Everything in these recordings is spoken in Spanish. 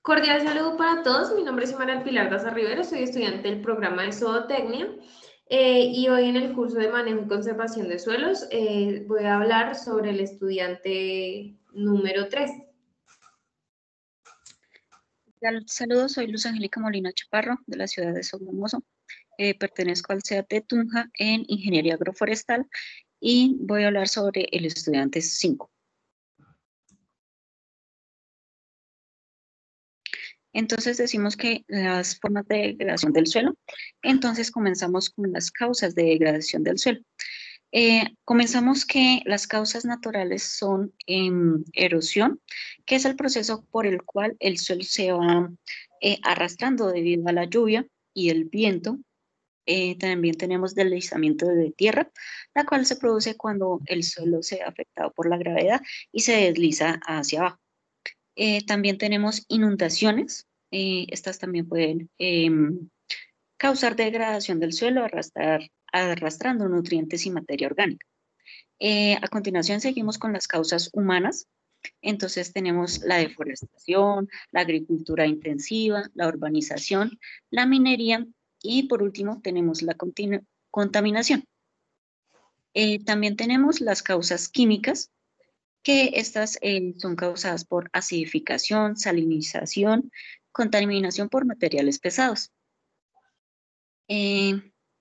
Cordial saludo para todos, mi nombre es María Pilar Daza Rivero, soy estudiante del programa de Zootecnia y hoy en el curso de Manejo y Conservación de Suelos voy a hablar sobre el estudiante número 3. Saludos, soy Luz Angélica Molina Chaparro, de la ciudad de Sogamoso. Pertenezco al CEAT de Tunja en Ingeniería Agroforestal y voy a hablar sobre el estudiante 5. Entonces decimos que las formas de degradación del suelo, entonces comenzamos con las causas de degradación del suelo. Comenzamos que las causas naturales son erosión, que es el proceso por el cual el suelo se va arrastrando debido a la lluvia y el viento. También tenemos deslizamiento de tierra, la cual se produce cuando el suelo se ve afectado por la gravedad y se desliza hacia abajo. También tenemos inundaciones. Estas también pueden causar degradación del suelo, arrastrando nutrientes y materia orgánica. A continuación seguimos con las causas humanas. Entonces tenemos la deforestación, la agricultura intensiva, la urbanización, la minería y por último tenemos la contaminación. También tenemos las causas químicas, que estas son causadas por acidificación, salinización, contaminación por materiales pesados.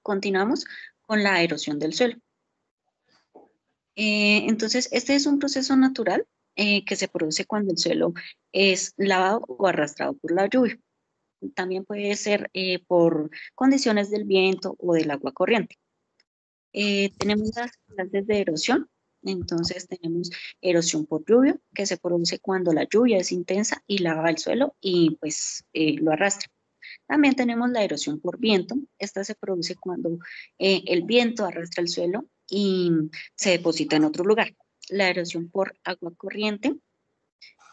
Continuamos con la erosión del suelo. Entonces, este es un proceso natural que se produce cuando el suelo es lavado o arrastrado por la lluvia. También puede ser por condiciones del viento o del agua corriente. Tenemos las clases de erosión. Entonces tenemos erosión por lluvia, que se produce cuando la lluvia es intensa y lava el suelo y pues lo arrastra. También tenemos la erosión por viento. Esta se produce cuando el viento arrastra el suelo y se deposita en otro lugar. La erosión por agua corriente,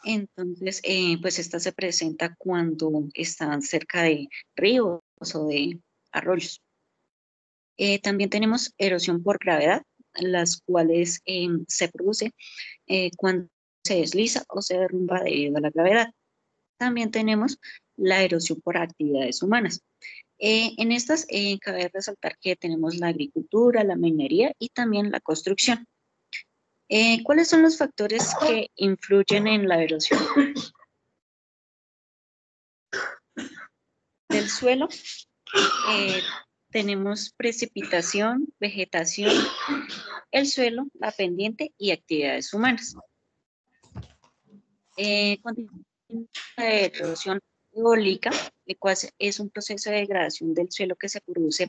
entonces pues esta se presenta cuando están cerca de ríos o de arroyos. También tenemos erosión por gravedad, las cuales se produce cuando se desliza o se derrumba debido a la gravedad. También tenemos la erosión por actividades humanas. En estas cabe resaltar que tenemos la agricultura, la minería y también la construcción. ¿Cuáles son los factores que influyen en la erosión del suelo? Tenemos precipitación, vegetación, el suelo, la pendiente y actividades humanas. Continuamos la erosión eólica, el cual es un proceso de degradación del suelo que se produce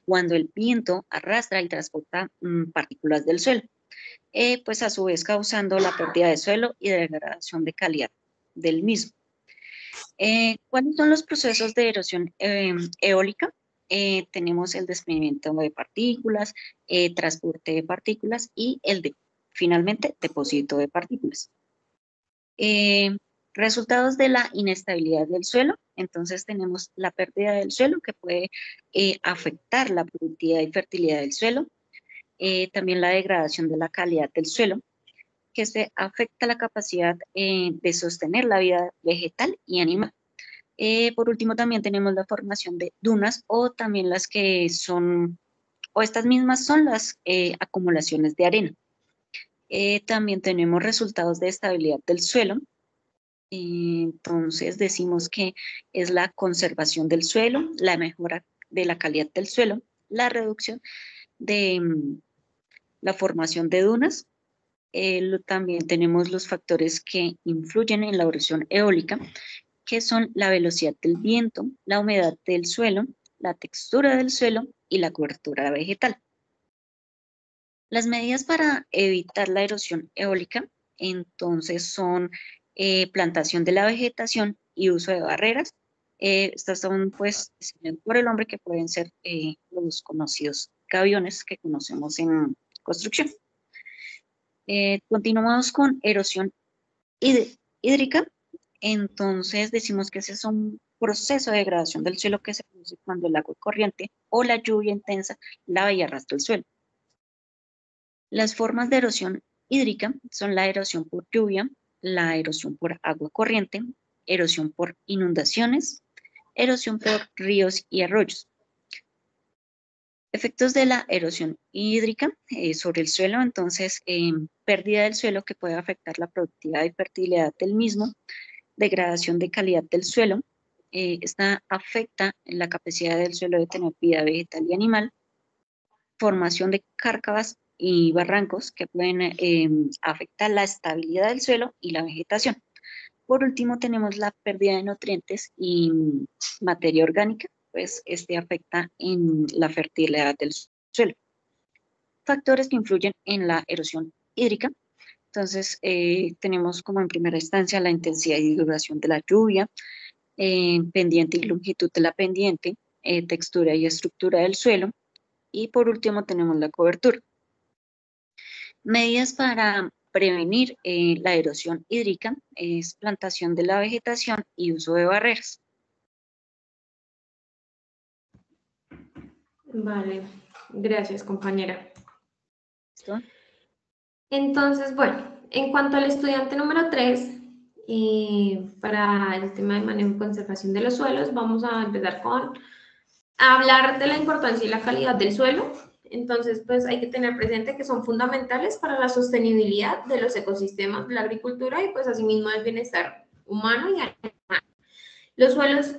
cuando el viento arrastra y transporta partículas del suelo, pues a su vez causando la pérdida de suelo y degradación de calidad del mismo. ¿Cuáles son los procesos de erosión eólica? Tenemos el desprendimiento de partículas, transporte de partículas y finalmente depósito de partículas. Resultados de la inestabilidad del suelo. Entonces tenemos la pérdida del suelo que puede afectar la productividad y fertilidad del suelo. También la degradación de la calidad del suelo, que se afecta la capacidad de sostener la vida vegetal y animal. Por último, también tenemos la formación de dunas o también las que son, o estas mismas son las acumulaciones de arena. También tenemos resultados de estabilidad del suelo. Entonces decimos que es la conservación del suelo, la mejora de la calidad del suelo, la reducción de la formación de dunas. También tenemos los factores que influyen en la erosión eólica, que son la velocidad del viento, la humedad del suelo, la textura del suelo y la cobertura vegetal. Las medidas para evitar la erosión eólica, entonces, son plantación de la vegetación y uso de barreras. Estas son, pues, diseñadas por el hombre, que pueden ser los conocidos gaviones que conocemos en construcción. Continuamos con erosión hídrica. Entonces decimos que ese es un proceso de degradación del suelo que se produce cuando el agua corriente o la lluvia intensa lava y arrastra el suelo. Las formas de erosión hídrica son la erosión por lluvia, la erosión por agua corriente, erosión por inundaciones, erosión por ríos y arroyos. Efectos de la erosión hídrica sobre el suelo, entonces, pérdida del suelo que puede afectar la productividad y fertilidad del mismo, degradación de calidad del suelo, esta afecta la capacidad del suelo de tener vida vegetal y animal, formación de cárcavas y barrancos que pueden afectar la estabilidad del suelo y la vegetación. Por último, tenemos la pérdida de nutrientes y materia orgánica, pues este afecta en la fertilidad del suelo. Factores que influyen en la erosión hídrica. Entonces, tenemos como en primera instancia la intensidad y duración de la lluvia, pendiente y longitud de la pendiente, textura y estructura del suelo, y por último tenemos la cobertura. Medidas para prevenir la erosión hídrica es plantación de la vegetación y uso de barreras. Vale, gracias, compañera. ¿Listo? Entonces, bueno, en cuanto al estudiante número 3, para el tema de manejo y conservación de los suelos, vamos a empezar a hablar de la importancia y la calidad del suelo. Entonces, pues hay que tener presente que son fundamentales para la sostenibilidad de los ecosistemas de la agricultura y pues asimismo el bienestar humano y animal. Los suelos,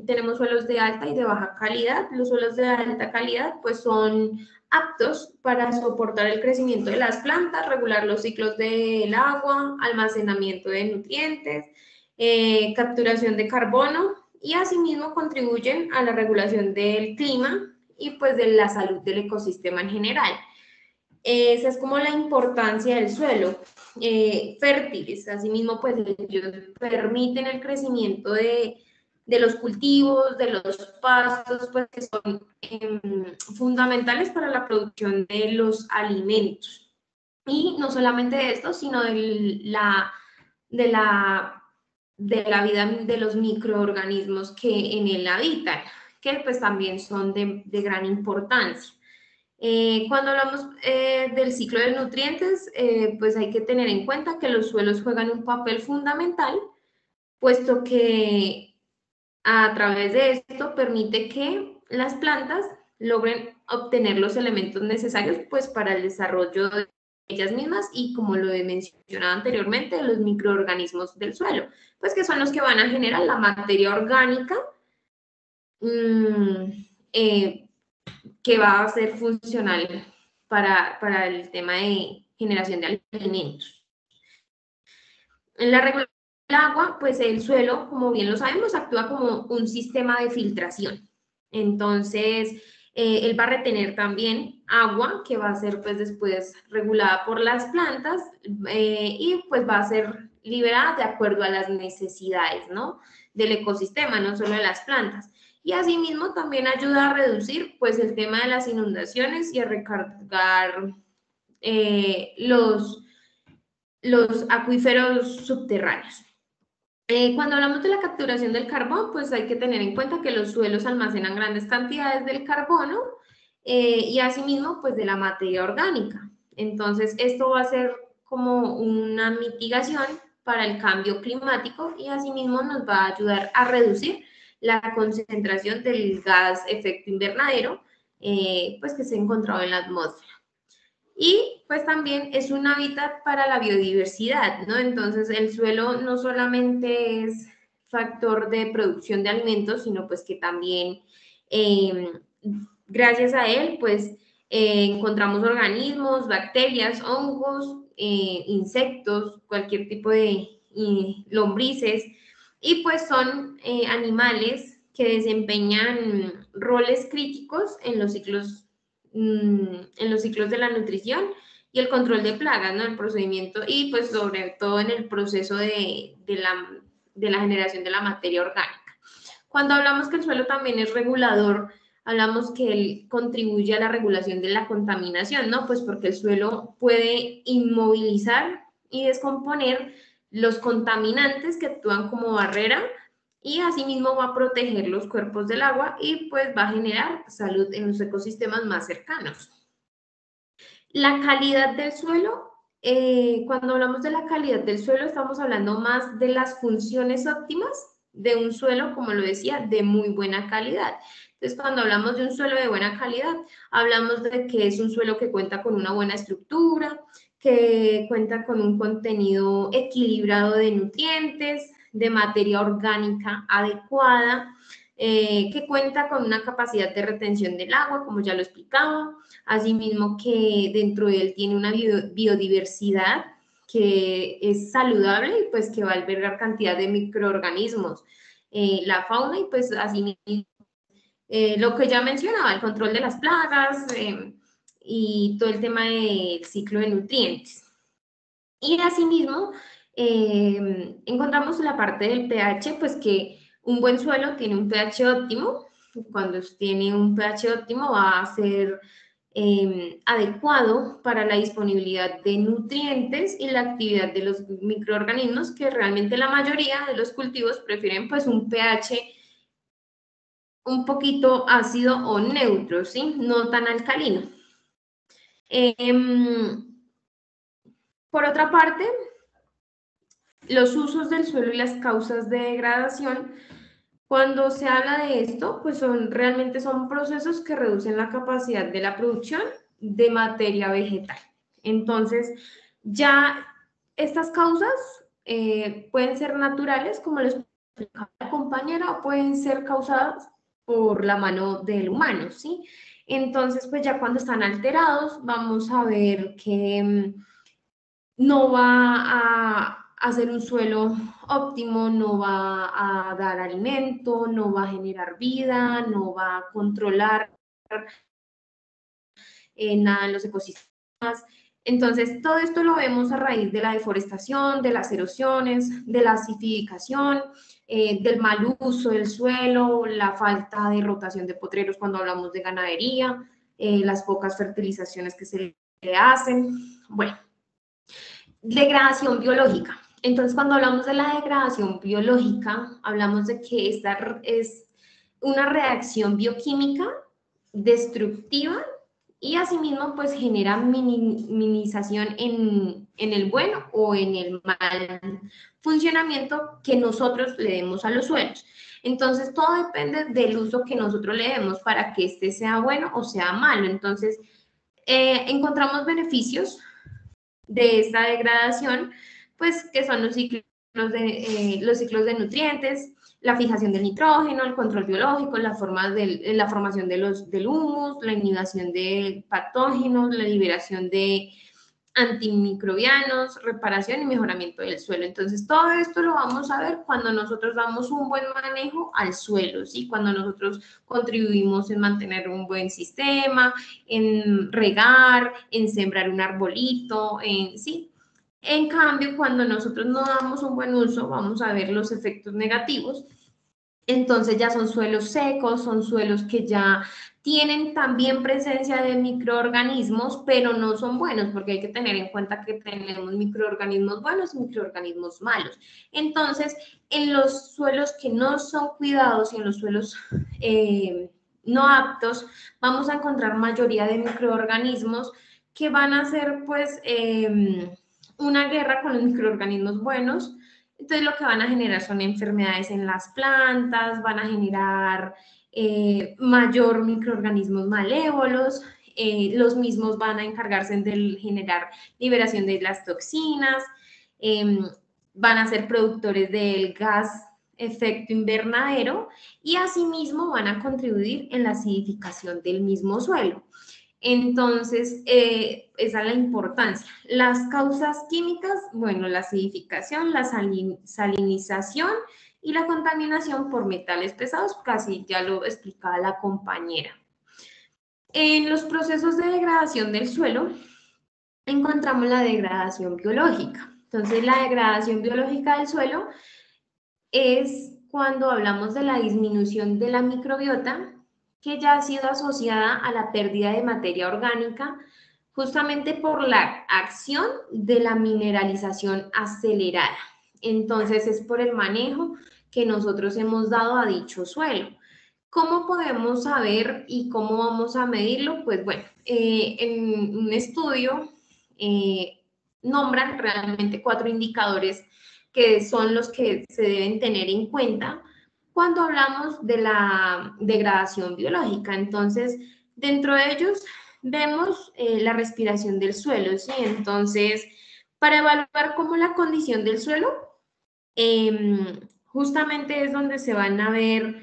tenemos suelos de alta y de baja calidad. Los suelos de alta calidad pues son aptos para soportar el crecimiento de las plantas, regular los ciclos del agua, almacenamiento de nutrientes, capturación de carbono y asimismo contribuyen a la regulación del clima y pues de la salud del ecosistema en general. Esa es como la importancia del suelo. Fértiles, asimismo pues ellos permiten el crecimiento de los cultivos, de los pastos, pues que son fundamentales para la producción de los alimentos. Y no solamente esto, sino de la vida de los microorganismos que en él habitan, que pues también son de gran importancia. Cuando hablamos del ciclo de nutrientes, pues hay que tener en cuenta que los suelos juegan un papel fundamental, puesto que a través de esto permite que las plantas logren obtener los elementos necesarios pues para el desarrollo de ellas mismas y, como lo he mencionado anteriormente, los microorganismos del suelo, pues que son los que van a generar la materia orgánica que va a ser funcional para el tema de generación de alimentos. En la regulación del agua, pues el suelo, como bien lo sabemos, actúa como un sistema de filtración. Entonces, él va a retener también agua que va a ser pues después regulada por las plantas y pues va a ser liberada de acuerdo a las necesidades, ¿no?, del ecosistema, no solo de las plantas. Y asimismo también ayuda a reducir pues el tema de las inundaciones y a recargar los acuíferos subterráneos. Cuando hablamos de la capturación del carbón, pues hay que tener en cuenta que los suelos almacenan grandes cantidades del carbono y asimismo pues de la materia orgánica. Entonces esto va a ser como una mitigación para el cambio climático y asimismo nos va a ayudar a reducir la concentración del gas efecto invernadero pues que se ha encontrado en la atmósfera. Y pues también es un hábitat para la biodiversidad, ¿no? Entonces el suelo no solamente es factor de producción de alimentos, sino pues que también gracias a él pues encontramos organismos, bacterias, hongos, insectos, cualquier tipo de lombrices, y pues son animales que desempeñan roles críticos en los ciclos de la nutrición y el control de plagas, ¿no?, el procedimiento y pues sobre todo en el proceso de la generación de la materia orgánica. Cuando hablamos que el suelo también es regulador, hablamos que él contribuye a la regulación de la contaminación, ¿no? Pues porque el suelo puede inmovilizar y descomponer los contaminantes que actúan como barrera y asimismo va a proteger los cuerpos del agua y pues va a generar salud en los ecosistemas más cercanos. La calidad del suelo cuando hablamos de la calidad del suelo, estamos hablando más de las funciones óptimas de un suelo, como lo decía, de muy buena calidad. Entonces, cuando hablamos de un suelo de buena calidad, hablamos de que es un suelo que cuenta con una buena estructura, que cuenta con un contenido equilibrado de nutrientes, de materia orgánica adecuada, que cuenta con una capacidad de retención del agua, como ya lo explicaba, asimismo que dentro de él tiene una biodiversidad que es saludable y pues que va a albergar cantidad de microorganismos, la fauna y pues asimismo lo que ya mencionaba, el control de las plagas y todo el tema del ciclo de nutrientes. Y asimismo, encontramos la parte del pH, pues que un buen suelo tiene un pH óptimo. Cuando tiene un pH óptimo va a ser adecuado para la disponibilidad de nutrientes y la actividad de los microorganismos, que realmente la mayoría de los cultivos prefieren pues un pH un poquito ácido o neutro, ¿sí? No tan alcalino. Por otra parte, los usos del suelo y las causas de degradación, cuando se habla de esto, pues realmente son procesos que reducen la capacidad de la producción de materia vegetal. Entonces, ya estas causas pueden ser naturales, como les explicaba la compañera, o pueden ser causadas por la mano del humano, ¿sí? Entonces, pues ya cuando están alterados, vamos a ver que no va a hacer un suelo óptimo, no va a dar alimento, no va a generar vida, no va a controlar nada en los ecosistemas. Entonces, todo esto lo vemos a raíz de la deforestación, de las erosiones, de la acidificación, del mal uso del suelo, la falta de rotación de potreros cuando hablamos de ganadería, las pocas fertilizaciones que se le hacen. Bueno, degradación biológica. Entonces, cuando hablamos de la degradación biológica, hablamos de que esta es una reacción bioquímica destructiva y asimismo pues genera minimización en el buen o en el mal funcionamiento que nosotros le demos a los suelos. Entonces, todo depende del uso que nosotros le demos para que este sea bueno o sea malo. Entonces, encontramos beneficios de esta degradación, pues que son los ciclos de nutrientes, la fijación del nitrógeno, el control biológico, la formación del humus, la inhibición de patógenos, la liberación de antimicrobianos, reparación y mejoramiento del suelo. Entonces, todo esto lo vamos a ver cuando nosotros damos un buen manejo al suelo, ¿sí? Cuando nosotros contribuimos en mantener un buen sistema, en regar, en sembrar un arbolito, ¿sí? En cambio, cuando nosotros no damos un buen uso, vamos a ver los efectos negativos. Entonces ya son suelos secos, son suelos que ya tienen también presencia de microorganismos, pero no son buenos, porque hay que tener en cuenta que tenemos microorganismos buenos y microorganismos malos. Entonces, en los suelos que no son cuidados y en los suelos no aptos, vamos a encontrar mayoría de microorganismos que van a ser pues una guerra con los microorganismos buenos. Entonces lo que van a generar son enfermedades en las plantas, van a generar mayor microorganismos malévolos, los mismos van a encargarse de generar liberación de las toxinas, van a ser productores del gas efecto invernadero y asimismo van a contribuir en la acidificación del mismo suelo. Entonces, esa es la importancia. Las causas químicas, bueno, la acidificación, la salinización y la contaminación por metales pesados, casi ya lo explicaba la compañera. En los procesos de degradación del suelo, encontramos la degradación biológica. Entonces, la degradación biológica del suelo es cuando hablamos de la disminución de la microbiota, que ya ha sido asociada a la pérdida de materia orgánica, justamente por la acción de la mineralización acelerada. Entonces, es por el manejo que nosotros hemos dado a dicho suelo. ¿Cómo podemos saber y cómo vamos a medirlo? Pues bueno, en un estudio nombran realmente 4 indicadores que son los que se deben tener en cuenta cuando hablamos de la degradación biológica. Entonces, dentro de ellos vemos la respiración del suelo, ¿sí? Entonces, para evaluar cómo la condición del suelo, justamente es donde se van a ver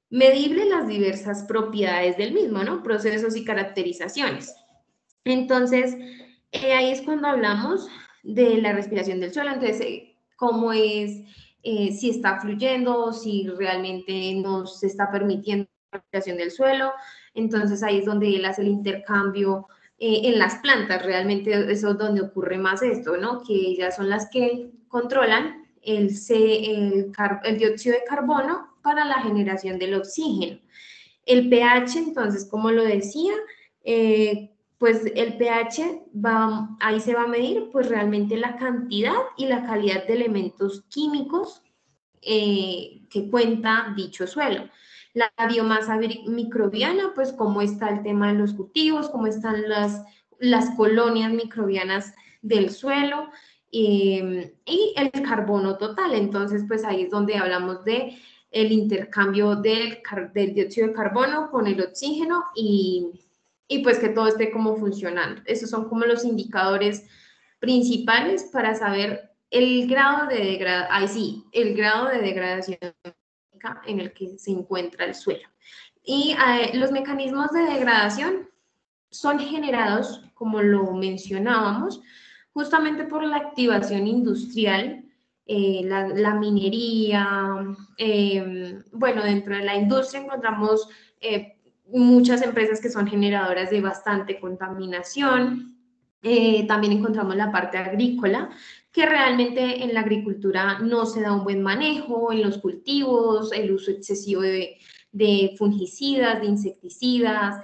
medibles las diversas propiedades del mismo, ¿no? Procesos y caracterizaciones. Entonces, ahí es cuando hablamos de la respiración del suelo, entonces, cómo es, si está fluyendo, si realmente nos se está permitiendo la respiración del suelo, entonces ahí es donde él hace el intercambio en las plantas, realmente eso es donde ocurre más esto, ¿no? Que ellas son las que controlan el dióxido de carbono para la generación del oxígeno. El pH, entonces, como lo decía, pues el pH ahí se va a medir pues realmente la cantidad y la calidad de elementos químicos que cuenta dicho suelo. La biomasa microbiana, pues cómo está el tema de los cultivos, cómo están las colonias microbianas del suelo y el carbono total. Entonces, pues ahí es donde hablamos de el intercambio del dióxido de carbono con el oxígeno y pues que todo esté como funcionando. Esos son como los indicadores principales para saber el grado de degradación, el grado de degradación en el que se encuentra el suelo. Y los mecanismos de degradación son generados, como lo mencionábamos, justamente por la activación industrial, la minería, bueno, dentro de la industria encontramos muchas empresas que son generadoras de bastante contaminación. También encontramos la parte agrícola, que realmente en la agricultura no se da un buen manejo, en los cultivos, el uso excesivo de fungicidas, de insecticidas,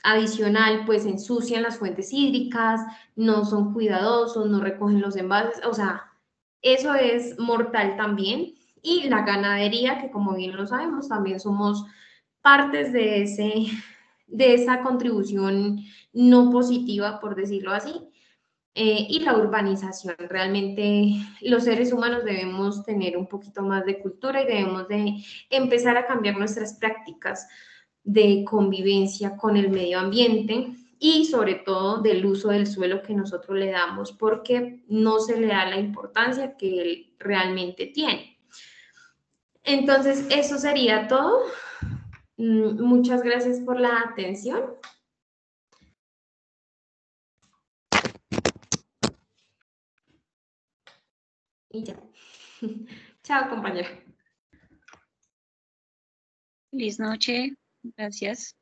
adicional, pues ensucian las fuentes hídricas, no son cuidadosos, no recogen los envases, o sea, eso es mortal también. Y la ganadería, que como bien lo sabemos, también somos partes de esa contribución no positiva, por decirlo así. Y la urbanización. Realmente los seres humanos debemos tener un poquito más de cultura y debemos de empezar a cambiar nuestras prácticas de convivencia con el medio ambiente y sobre todo del uso del suelo que nosotros le damos porque no se le da la importancia que él realmente tiene. Entonces, eso sería todo. Muchas gracias por la atención. Y ya. Chao, compañero. Feliz noche. Gracias.